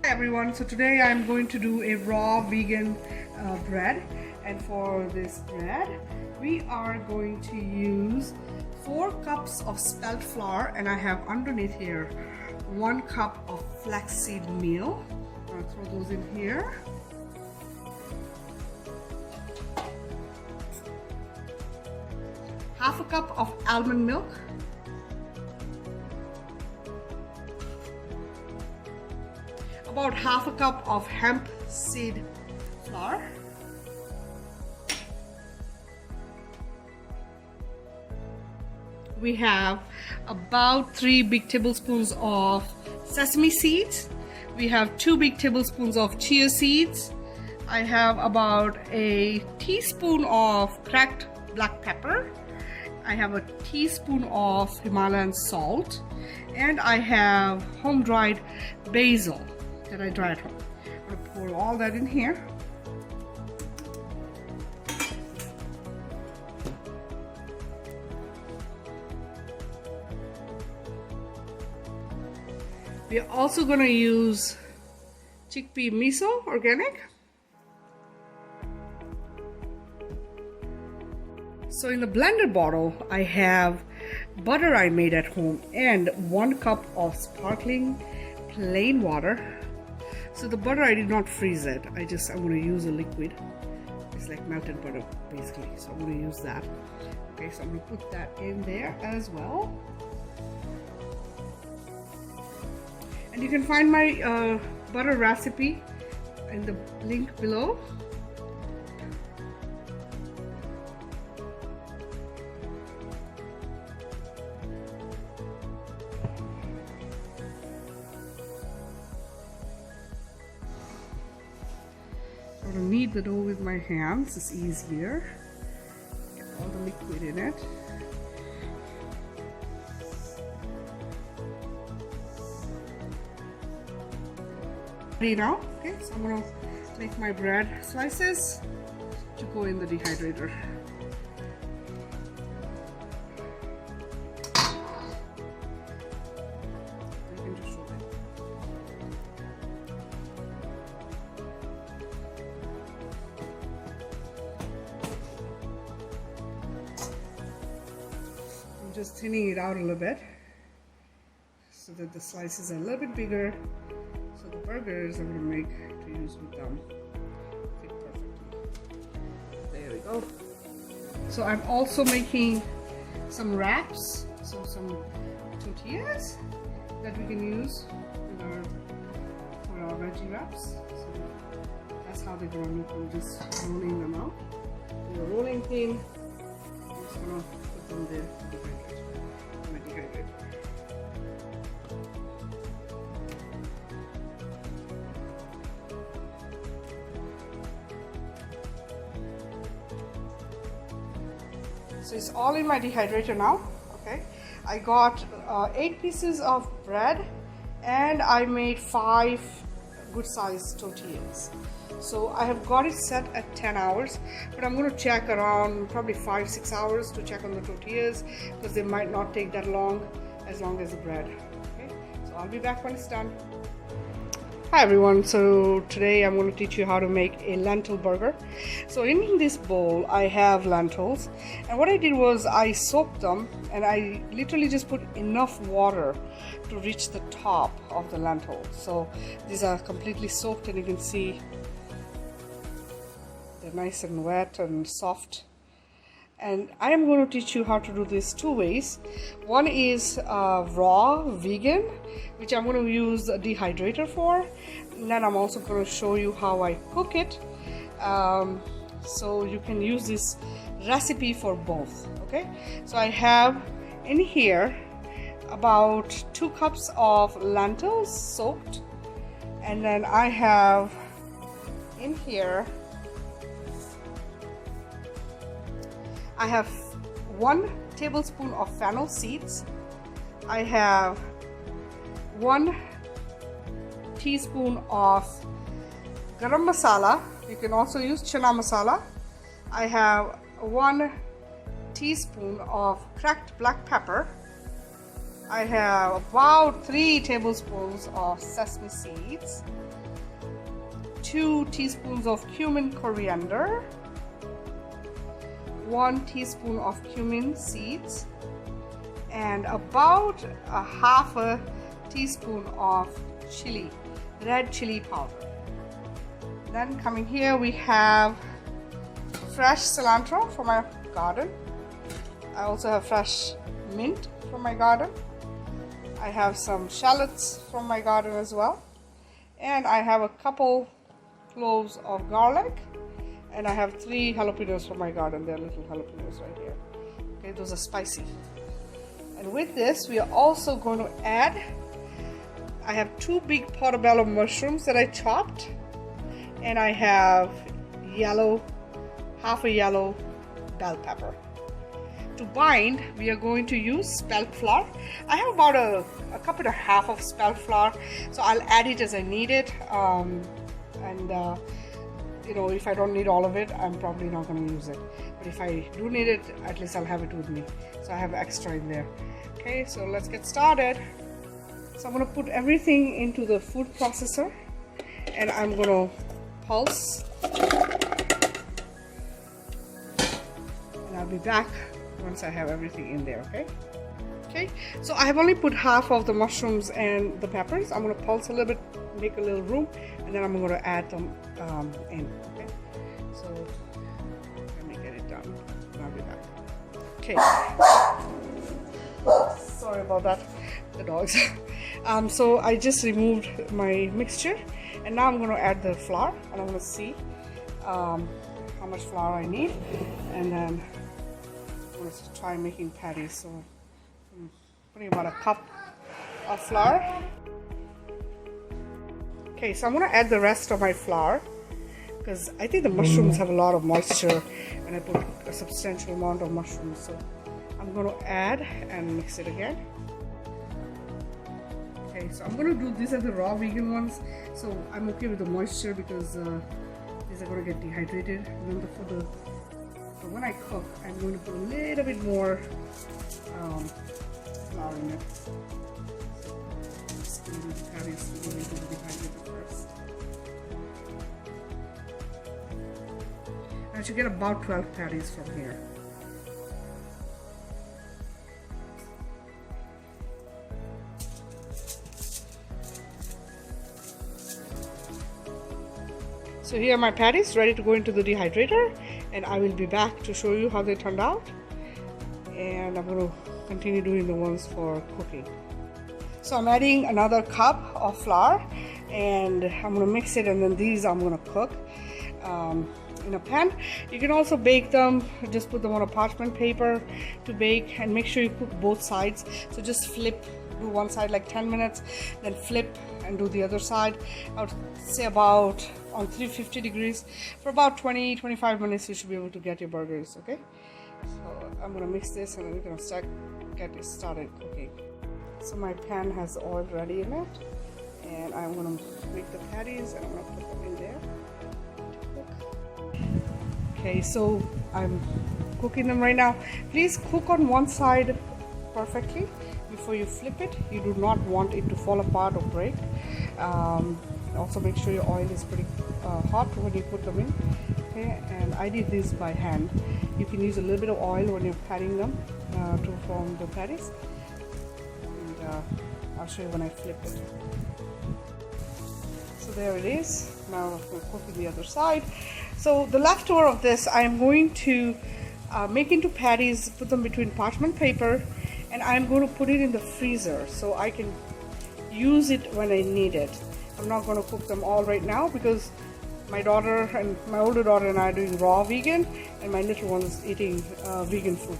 Hi everyone, so today I'm going to do a raw vegan bread, and for this bread we are going to use 4 cups of spelt flour, and I have underneath here 1 cup of flaxseed meal. I'll throw those in here. Half a cup of almond milk. About half a cup of hemp seed flour. We have about 3 big tablespoons of sesame seeds. We have 2 big tablespoons of chia seeds. I have about a teaspoon of cracked black pepper. I have a teaspoon of Himalayan salt, and I have home dried basil that I dry at home. I'm going to pour all that in here. We are also going to use chickpea miso, organic. So in the blender bottle, I have butter I made at home and 1 cup of sparkling plain water. So the butter, I did not freeze it. I'm going to use a liquid. It's like melted butter basically. So I'm going to use that. Okay, so I'm going to put that in there as well. And you can find my butter recipe in the link below. I'm going to knead the dough with my hands, it's easier. Get all the liquid in it. Ready now? Okay, so I'm going to make my bread slices to go in the dehydrator. You can just roll it. I'm just thinning it out a little bit so that the slices are a little bit bigger. So the burgers I'm going to make to use with them fit perfectly. There we go. So I'm also making some wraps, so some tortillas that we can use for our veggie wraps. So that's how they're going to look. I'm just rolling them out. The rolling pin, I'm just going to put them there in my dehydrator. So it's all in my dehydrator now. Okay, I got 8 pieces of bread, and I made 5 good sized tortillas. So I have got it set at 10 hours, but I'm going to check around probably 5-6 hours to check on the tortillas, because they might not take that long as the bread. Okay, so I'll be back when it's done. Hi everyone, so today I'm going to teach you how to make a lentil burger. So in this bowl I have lentils, and what I did was I soaked them, and I literally just put enough water to reach the top of the lentils. So these are completely soaked, and you can see they're nice and wet and soft. And I am going to teach you how to do this 2 ways. One is raw vegan, which I'm going to use a dehydrator for, and then I'm also going to show you how I cook it, so you can use this recipe for both. Okay, so I have in here about 2 cups of lentils soaked, and then I have in here I have 1 tablespoon of fennel seeds. I have 1 teaspoon of garam masala. You can also use chana masala. I have 1 teaspoon of cracked black pepper. I have about 3 tablespoons of sesame seeds. 2 teaspoons of cumin coriander, 1 teaspoon of cumin seeds, and about a half a teaspoon of chili, red chili powder. Then coming here we have fresh cilantro from my garden. I also have fresh mint from my garden. I have some shallots from my garden as well. And I have a couple cloves of garlic. And I have 3 jalapenos from my garden. They're little jalapenos right here. Okay, those are spicy. And with this, we are also going to add, I have 2 big portobello mushrooms that I chopped. And I have half a yellow bell pepper. To bind, we are going to use spelt flour. I have about a cup and a half of spelt flour, so I'll add it as I need it. You know, if I don't need all of it, I'm probably not going to use it. But if I do need it, at least I'll have it with me. So I have extra in there. Okay, so let's get started. So I'm going to put everything into the food processor, and I'm going to pulse. And I'll be back once I have everything in there. Okay, so I have only put half of the mushrooms and the peppers. I'm going to pulse a little bit, make a little room, and then I'm going to add them in. Okay, so let me get it done. I'll be back. Okay, sorry about that, the dogs. So I just removed my mixture, and now I'm going to add the flour, and I'm going to see how much flour I need, and then I'm going to try making patties. So I'm putting about a cup of flour. Okay, so I'm going to add the rest of my flour because I think the mushrooms have a lot of moisture, and I put a substantial amount of mushrooms. So I'm going to add and mix it again. Okay, so I'm going to do these are the raw vegan ones. So I'm okay with the moisture because these are going to get dehydrated. Remember, so when I cook, I'm going to put a little bit more flour in it. Just going to do the patties to go into the dehydrated first. I should get about 12 patties from here. So here are my patties ready to go into the dehydrator, and I will be back to show you how they turned out. And I'm going to continue doing the ones for cooking. So I'm adding another cup of flour, and I'm going to mix it, and then these I'm going to cook in a pan. You can also bake them, just put them on a parchment paper to bake, and make sure you cook both sides. So just flip, do one side like 10 minutes, then flip and do the other side. I would say about on 350 degrees for about 20-25 minutes. You should be able to get your burgers. Okay, so I'm gonna mix this, and we're gonna get it started cooking. So my pan has oil ready in it, and I'm gonna make the patties, and I'm gonna put them in there. Okay, so I'm cooking them right now. Please cook on one side perfectly before you flip it. You do not want it to fall apart or break. Also make sure your oil is pretty hot when you put them in. Okay, and I did this by hand. You can use a little bit of oil when you're patting them to form the patties. And I'll show you when I flip it. So there it is. Now we'll cook the other side. So the leftover of this, I'm going to make into patties, put them between parchment paper, and I'm going to put it in the freezer so I can use it when I need it. I'm not going to cook them all right now because my daughter and my older daughter and I are doing raw vegan, and my little one is eating vegan food.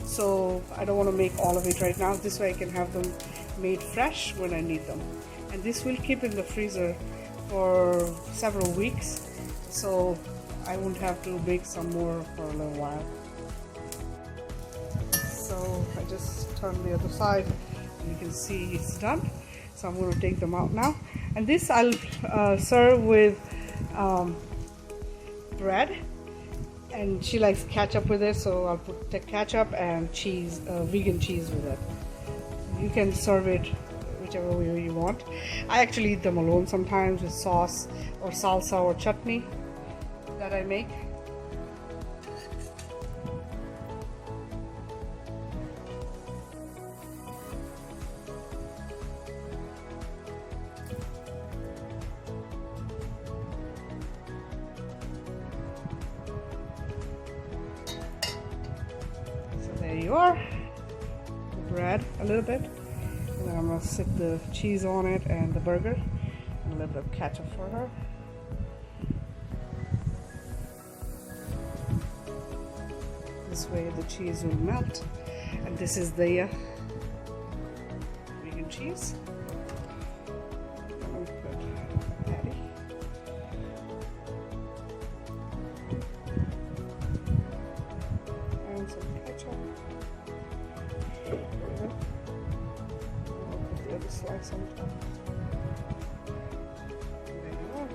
So I don't want to make all of it right now. This way I can have them made fresh when I need them. And this will keep in the freezer for several weeks, so I won't have to make some more for a little while. So I just turn the other side, and you can see it's done. So I'm going to take them out now, and this I'll serve with bread, and she likes ketchup with it, so I'll put the ketchup and cheese, vegan cheese with it. You can serve it whichever way you want. I actually eat them alone sometimes with sauce or salsa or chutney that I make. There you are, the bread a little bit, and then I'm gonna sip the cheese on it and the burger, and a little bit of ketchup for her. This way the cheese will melt, and this is the vegan cheese. Patty. And some ketchup. I'll put the other slice on top. There you are.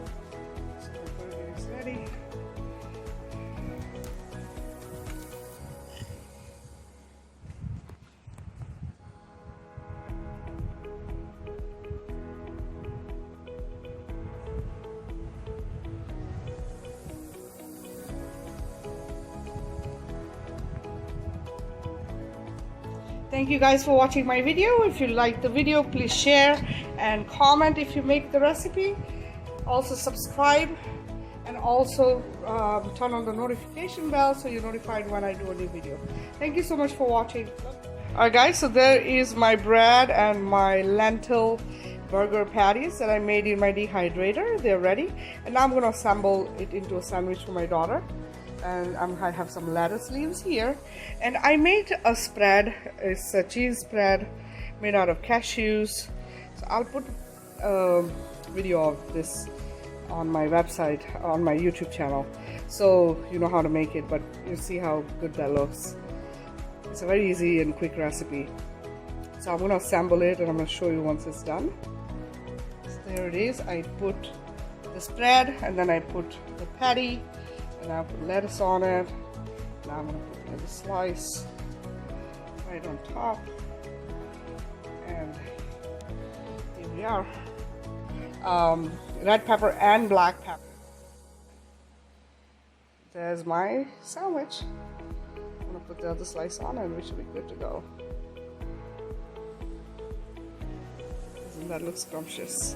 So the burger is ready. Thank you guys for watching my video. If you like the video, please share and comment if you make the recipe. Also subscribe, and also turn on the notification bell so you're notified when I do a new video. Thank you so much for watching. Alright guys, so there is my bread and my lentil burger patties that I made in my dehydrator. They're ready, and now I'm going to assemble it into a sandwich for my daughter. And I have some lettuce leaves here, and I made a spread. It's a cheese spread made out of cashews. So I'll put a video of this on my website, on my YouTube channel, so you know how to make it, but you see how good that looks. It's a very easy and quick recipe. So I'm going to assemble it, and I'm going to show you once it's done. So there it is. I put the spread, and then I put the patty, and I'll put lettuce on it. Now I'm going to put the other slice right on top. And here we are. Red pepper and black pepper. There's my sandwich. I'm going to put the other slice on, and we should be good to go. Doesn't that look scrumptious?